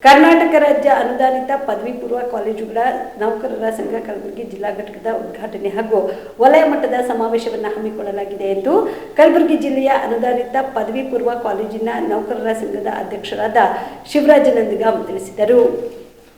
ಕರ್ನಾಟಕ ರಾಜ್ಯ ಅನುದಾನಿತ ಪದವಿ ಪೂರ್ವ ಕಾಲೇಜುಗಳ ನೌಕರರ ಸಂಘ ಕಲಬುರಗಿ ಜಿಲ್ಲಾ ಘಟಕದ ಉದ್ಘಾಟನೆ ಹಾಗೂ ವಲಯ ಮಟ್ಟದ ಸಮಾವೇಶವನ್ನು ಹಮ್ಮಿಕೊಳ್ಳಲಾಗಿದೆ ಎಂದು ಕಲಬುರಗಿ ಜಿಲ್ಲೆಯ ಅನುದಾನಿತ ಪದವಿ ಪೂರ್ವ ಕಾಲೇಜಿನ ನೌಕರರ ಸಂಘದ ಅಧ್ಯಕ್ಷರಾದ ಶಿವರಾಜ ನಂದಗಾಂ ತಿಳಿಸಿದರು.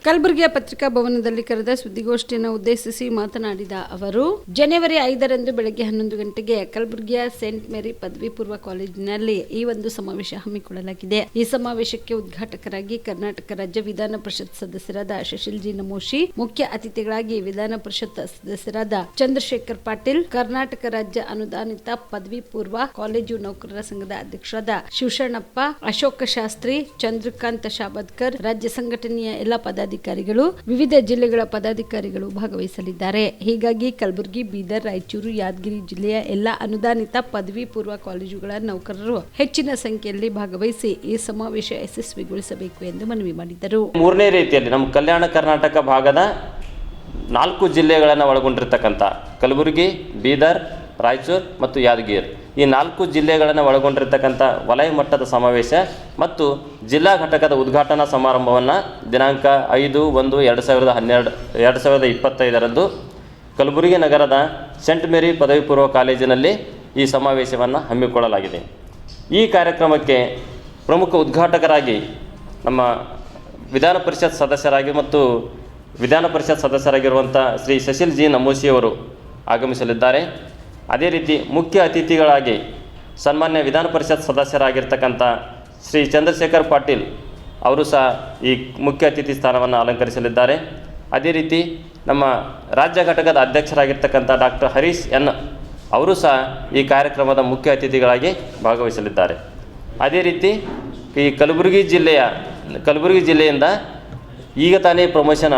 ಕಲಬುರಗಿಯ ಪತ್ರಿಕಾ ಭವನದಲ್ಲಿ ಕರೆದ ಸುದ್ದಿಗೋಷ್ಠಿಯನ್ನು ಉದ್ದೇಶಿಸಿ ಮಾತನಾಡಿದ ಅವರು, ಜನವರಿ 5ರಂದು ಬೆಳಗ್ಗೆ 11 ಗಂಟೆಗೆ ಕಲಬುರಗಿಯ ಸೇಂಟ್ ಮೇರಿ ಪದವಿ ಪೂರ್ವ ಕಾಲೇಜಿನಲ್ಲಿ ಈ ಒಂದು ಸಮಾವೇಶ ಹಮ್ಮಿಕೊಳ್ಳಲಾಗಿದೆ. ಈ ಸಮಾವೇಶಕ್ಕೆ ಉದ್ಘಾಟಕರಾಗಿ ಕರ್ನಾಟಕ ರಾಜ್ಯ ವಿಧಾನ ಪರಿಷತ್ ಸದಸ್ಯರಾದ ಶಶಿಲ್ ಜಿ ನಮೋಶಿ, ಮುಖ್ಯ ಅತಿಥಿಗಳಾಗಿ ವಿಧಾನ ಪರಿಷತ್ ಸದಸ್ಯರಾದ ಚಂದ್ರಶೇಖರ್ ಪಾಟೀಲ್, ಕರ್ನಾಟಕ ರಾಜ್ಯ ಅನುದಾನಿತ ಪದವಿ ಪೂರ್ವ ಕಾಲೇಜು ನೌಕರರ ಸಂಘದ ಅಧ್ಯಕ್ಷರಾದ ಶಿವಶರಣಪ್ಪ, ಅಶೋಕ ಶಾಸ್ತ್ರಿ, ಚಂದ್ರಕಾಂತ್ ಶಾಬದ್ಕರ್, ರಾಜ್ಯ ಸಂಘಟನೆಯ ಎಲ್ಲ ಪದಾಧಿಕಾರಿಗಳು, ವಿವಿಧ ಜಿಲ್ಲೆಗಳ ಪದಾಧಿಕಾರಿಗಳು ಭಾಗವಹಿಸಲಿದ್ದಾರೆ. ಹೀಗಾಗಿ ಕಲಬುರಗಿ, ಬೀದರ್, ರಾಯಚೂರು, ಯಾದಗಿರಿ ಜಿಲ್ಲೆಯ ಎಲ್ಲ ಅನುದಾನಿತ ಪದವಿ ಪೂರ್ವ ಕಾಲೇಜುಗಳ ನೌಕರರು ಹೆಚ್ಚಿನ ಸಂಖ್ಯೆಯಲ್ಲಿ ಭಾಗವಹಿಸಿ ಈ ಸಮಾವೇಶ ಯಶಸ್ವಿಗೊಳಿಸಬೇಕು ಎಂದು ಮನವಿ ಮಾಡಿದರು. ಮೂರನೇ ರೀತಿಯಲ್ಲಿ ನಮ್ಮ ಕಲ್ಯಾಣ ಕರ್ನಾಟಕ ಭಾಗದ 4 ಜಿಲ್ಲೆಗಳನ್ನು ಒಳಗೊಂಡಿರ್ತಕ್ಕಂಥ ಕಲಬುರಗಿ, ಬೀದರ್, ರಾಯಚೂರು ಮತ್ತು ಯಾದಗಿರಿ ಈ 4 ಜಿಲ್ಲೆಗಳನ್ನು ಒಳಗೊಂಡಿರ್ತಕ್ಕಂಥ ವಲಯ ಮಟ್ಟದ ಸಮಾವೇಶ ಮತ್ತು ಜಿಲ್ಲಾ ಘಟಕದ ಉದ್ಘಾಟನಾ ಸಮಾರಂಭವನ್ನು ದಿನಾಂಕ 5/1/2025 ಕಲಬುರಗಿ ನಗರದ ಸೇಂಟ್ ಮೇರಿ ಪದವಿ ಪೂರ್ವ ಕಾಲೇಜಿನಲ್ಲಿ ಈ ಸಮಾವೇಶವನ್ನು ಹಮ್ಮಿಕೊಳ್ಳಲಾಗಿದೆ. ಈ ಕಾರ್ಯಕ್ರಮಕ್ಕೆ ಪ್ರಮುಖ ಉದ್ಘಾಟಕರಾಗಿ ನಮ್ಮ ವಿಧಾನ ಪರಿಷತ್ ಸದಸ್ಯರಾಗಿರುವಂಥ ಶ್ರೀ ಶಶಿಲ್ ಜಿ ನಮೋಶಿಯವರು ಆಗಮಿಸಲಿದ್ದಾರೆ. ಅದೇ ರೀತಿ ಮುಖ್ಯ ಅತಿಥಿಗಳಾಗಿ ಸನ್ಮಾನ್ಯ ವಿಧಾನ ಪರಿಷತ್ ಸದಸ್ಯರಾಗಿರ್ತಕ್ಕಂಥ ಶ್ರೀ ಚಂದ್ರಶೇಖರ್ ಪಾಟೀಲ್ ಅವರು ಸಹ ಈ ಮುಖ್ಯ ಅತಿಥಿ ಸ್ಥಾನವನ್ನು ಅಲಂಕರಿಸಲಿದ್ದಾರೆ. ಅದೇ ರೀತಿ ನಮ್ಮ ರಾಜ್ಯ ಘಟಕದ ಅಧ್ಯಕ್ಷರಾಗಿರ್ತಕ್ಕಂಥ ಡಾಕ್ಟರ್ ಹರೀಶ್ ಎನ್ ಅವರು ಸಹ ಈ ಕಾರ್ಯಕ್ರಮದ ಮುಖ್ಯ ಅತಿಥಿಗಳಾಗಿ ಭಾಗವಹಿಸಲಿದ್ದಾರೆ. ಅದೇ ರೀತಿ ಈ ಕಲಬುರಗಿ ಜಿಲ್ಲೆಯಿಂದ ಈಗ ತಾನೇ ಪ್ರಮೋಷನ್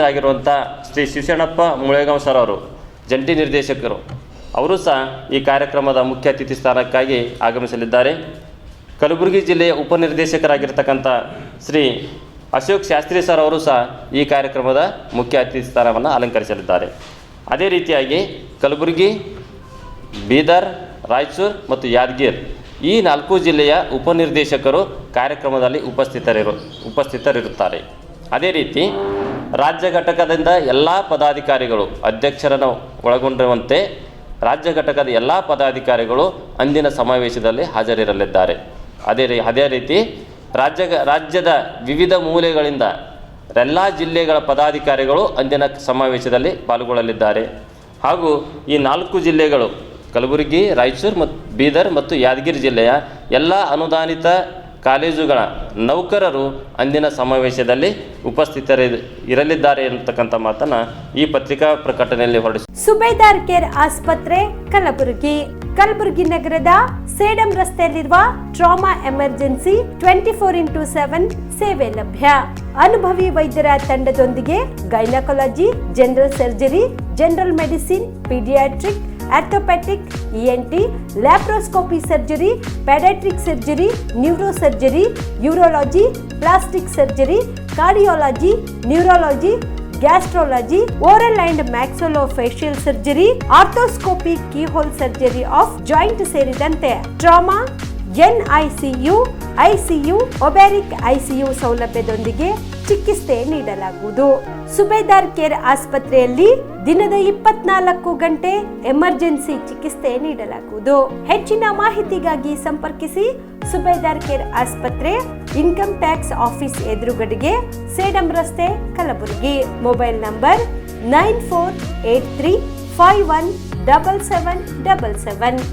ಆಗಿರುವಂಥ ಶ್ರೀ ಶಿವಶರಣಪ್ಪ ಮುಳೇಗಾಂವ್ ಸರ್ ಅವರು ಜಂಟಿ ನಿರ್ದೇಶಕರು ಅವರು ಸಹ ಈ ಕಾರ್ಯಕ್ರಮದ ಮುಖ್ಯ ಅತಿಥಿ ಸ್ಥಾನಕ್ಕಾಗಿ ಆಗಮಿಸಲಿದ್ದಾರೆ. ಕಲಬುರಗಿ ಜಿಲ್ಲೆಯ ಉಪನಿರ್ದೇಶಕರಾಗಿರ್ತಕ್ಕಂಥ ಶ್ರೀ ಅಶೋಕ್ ಶಾಸ್ತ್ರಿ ಸರ್ ಅವರು ಸಹ ಈ ಕಾರ್ಯಕ್ರಮದ ಮುಖ್ಯ ಅತಿಥಿ ಸ್ಥಾನವನ್ನು ಅಲಂಕರಿಸಲಿದ್ದಾರೆ. ಅದೇ ರೀತಿಯಾಗಿ ಕಲಬುರಗಿ, ಬೀದರ್, ರಾಯಚೂರು ಮತ್ತು ಯಾದಗಿರಿ ಈ 4 ಜಿಲ್ಲೆಯ ಉಪನಿರ್ದೇಶಕರು ಕಾರ್ಯಕ್ರಮದಲ್ಲಿ ಉಪಸ್ಥಿತರಿರುತ್ತಾರೆ. ಅದೇ ರೀತಿ ರಾಜ್ಯ ಘಟಕದಿಂದ ಎಲ್ಲ ಪದಾಧಿಕಾರಿಗಳು ಅಧ್ಯಕ್ಷರನ್ನು ಒಳಗೊಂಡಿರುವಂತೆ ರಾಜ್ಯ ಘಟಕದ ಎಲ್ಲ ಪದಾಧಿಕಾರಿಗಳು ಅಂದಿನ ಸಮಾವೇಶದಲ್ಲಿ ಹಾಜರಿರಲಿದ್ದಾರೆ. ಅದೇ ರೀತಿ ರಾಜ್ಯದ ವಿವಿಧ ಮೂಲೆಗಳಿಂದ ಎಲ್ಲ ಜಿಲ್ಲೆಗಳ ಪದಾಧಿಕಾರಿಗಳು ಅಂದಿನ ಸಮಾವೇಶದಲ್ಲಿ ಪಾಲ್ಗೊಳ್ಳಲಿದ್ದಾರೆ. ಹಾಗೂ ಈ 4 ಜಿಲ್ಲೆಗಳು ಕಲಬುರಗಿ, ರಾಯಚೂರು ಮತ್ತು ಬೀದರ್ ಮತ್ತು ಯಾದಗಿರಿ ಜಿಲ್ಲೆಯ ಎಲ್ಲ ಅನುದಾನಿತ ಕಾಲೇಜುಗಳ ನೌಕರರು ಅಂದಿನ ಸಮಾವೇಶದಲ್ಲಿ ಉಪಸ್ಥಿತರಿರಲಿದ್ದಾರೆ ಎನ್ನತಕ್ಕಂಥ ಮಾತನ್ನು ಈ ಪತ್ರಿಕಾ ಪ್ರಕಟಣೆಯಲ್ಲಿ ಹೊರಡಿಸಿ. ಸುಬೇದಾರ್ ಕೇರ್ ಆಸ್ಪತ್ರೆ ಕಲಬುರಗಿ ನಗರದ ಸೇಡಂ ರಸ್ತೆಯಲ್ಲಿರುವ ಟ್ರಾಮಾ ಎಮರ್ಜೆನ್ಸಿ 24x7 ಸೇವೆ ಲಭ್ಯ. ಅನುಭವಿ ವೈದ್ಯರ ತಂಡದೊಂದಿಗೆ gynaecology, general surgery, general medicine, paediatric, orthopaedic, ENT, laparoscopy surgery, paediatric surgery, neuro surgery, urology, plastic surgery, cardiology, neurology, gastrology, oral and maxillofacial surgery, arthroscopy, keyhole surgery of joint ಸೇರಿದಂತೆ trauma, NICU, ICU, ಒಬ್ಯಾರಿಕ್ ICU ಸೌಲಭ್ಯದೊಂದಿಗೆ ಚಿಕಿತ್ಸೆ ನೀಡಲಾಗುವುದು. ಸುಬೇದಾರ್ care ಆಸ್ಪತ್ರೆಯಲ್ಲಿ ದಿನದ 24 ಗಂಟೆ emergency ಚಿಕಿತ್ಸೆ ನೀಡಲಾಗುವುದು. ಹೆಚ್ಚಿನ ಮಾಹಿತಿಗಾಗಿ ಸಂಪರ್ಕಿಸಿ ಸುಬೇದಾರ್ ಕೇರ್ ಆಸ್ಪತ್ರೆ, ಇನ್ಕಮ್ ಟ್ಯಾಕ್ಸ್ ಆಫೀಸ್ ಎದುರುಗಡೆಗೆ, ಸೇಡಂ ರಸ್ತೆ, ಕಲಬುರಗಿ. Mobile number 9483517777.